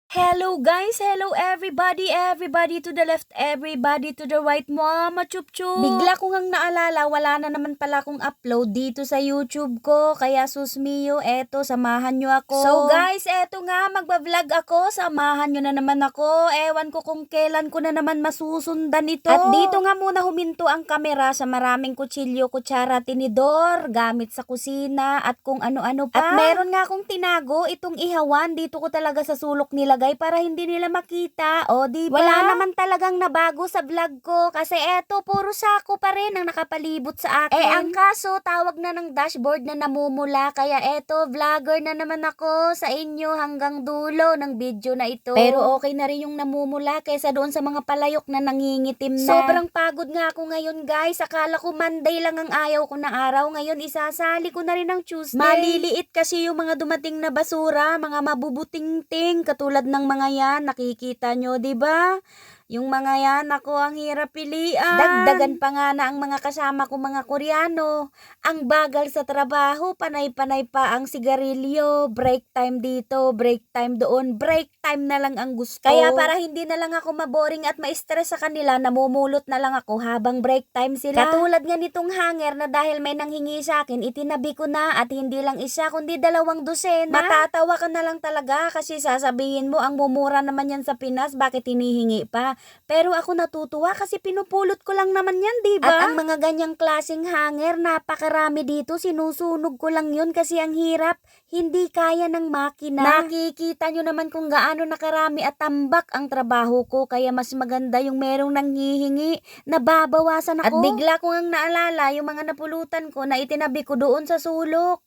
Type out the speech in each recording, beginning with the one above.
Hello guys, hello everybody to the left, everybody to the right, mama chup chup. Bigla ko ngang naalala, wala na naman pala akong upload dito sa YouTube ko, kaya susmiyo, eto, samahan nyo ako. So guys, eto nga, magbablog ako, samahan nyo na naman ako, ewan ko kung kailan ko na naman masusundan ito. At dito nga muna huminto ang kamera sa maraming kutsilyo, kutsara, tinidor, gamit sa kusina, at kung ano-ano pa. At meron nga akong tinago, itong ihawan, dito ko talaga sa sulok nila para hindi nila makita. O, diba? Wala naman talagang nabago sa vlog ko kasi eto, puro sako pa rin ang nakapalibot sa akin. Ang kaso, tawag na ng dashboard na namumula. Kaya eto, vlogger na naman ako sa inyo hanggang dulo ng video na ito. Pero okay na rin yung namumula kaysa doon sa mga palayok na nangingitim na. Sobrang pagod nga ako ngayon guys. Akala ko Monday lang ang ayaw ko na araw. Ngayon isasali ko na rin ang Tuesday. Maliliit kasi yung mga dumating na basura, mga mabubuting-ting katulad ng mga yan, nakikita nyo, 'di ba? Yung mga yan, ako ang hirap pilian. Dagdagan pa nga na ang mga kasama ko mga Koreano. Ang bagal sa trabaho, panay-panay pa ang sigarilyo, break time dito, break time doon, break time na lang ang gusto. Kaya para hindi na lang ako maboring at ma-stress sa kanila, namumulot na lang ako habang break time sila. Katulad nga nitong hanger na dahil may nanghingi sa akin, itinabi ko na at hindi lang isa kundi 2 dosena. Matatawa ka na lang talaga kasi sasabihin mo ang mumura naman yan sa Pinas, bakit hinihingi pa? Pero ako natutuwa kasi pinupulot ko lang naman yan, diba? At ang mga ganyang klaseng hanger, napakarami dito, sinusunog ko lang yun kasi ang hirap, hindi kaya ng makina. Nakikita nyo naman kung gaano nakarami at tambak ang trabaho ko, kaya mas maganda yung merong nanghihingi, nababawasan ako. At bigla ko ngang naalala yung mga napulutan ko na itinabi ko doon sa sulok.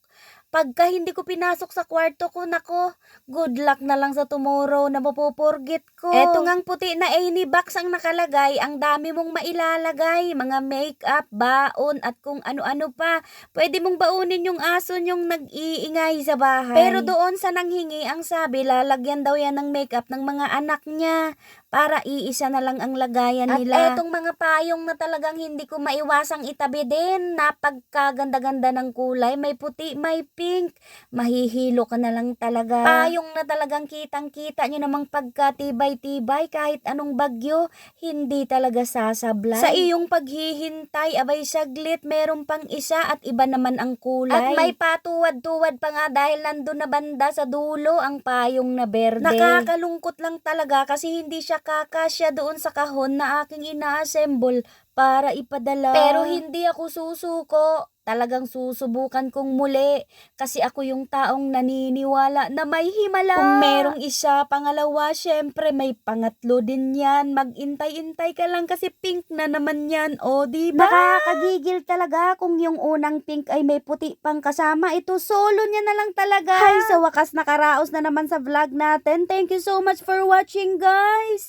Pagka hindi ko pinasok sa kwarto ko, nako, good luck na lang sa tomorrow na mapupurgit ko. Eto ngang puti na any box ang nakalagay, ang dami mong mailalagay, mga makeup, baon, at kung ano-ano pa. Pwede mong baunin yung aso yung nag-iingay sa bahay. Pero doon sa nanghingi, ang sabi, lalagyan daw yan ng makeup ng mga anak niya para iisa na lang ang lagayan nila. At etong mga payong na talagang hindi ko maiwasang itabi din, napagkaganda-ganda ng kulay, may puti, may pink, mahihilo ka na lang talaga. Payong na talagang kitang-kita nyo namang pagkatibay-tibay, kahit anong bagyo, hindi talaga sasablay. Sa iyong paghihintay, abay saglit, meron pang isa at iba naman ang kulay. At may patuwad-tuwad pa nga dahil nandun na banda sa dulo ang payong na berde. Nakakalungkot lang talaga kasi hindi siya kakasya doon sa kahon na aking ina-assemble para ipadala. Pero hindi ako susuko. Talagang susubukan kong muli kasi ako yung taong naniniwala na may himala. Kung merong isa, pangalawa, syempre may pangatlo din yan. Mag-intay-intay ka lang kasi pink na naman yan. O, diba? Nakakagigil talaga kung yung unang pink ay may puti pang kasama. Ito, solo niya na lang talaga. Hay, sa wakas nakaraos na naman sa vlog natin. Thank you so much for watching, guys!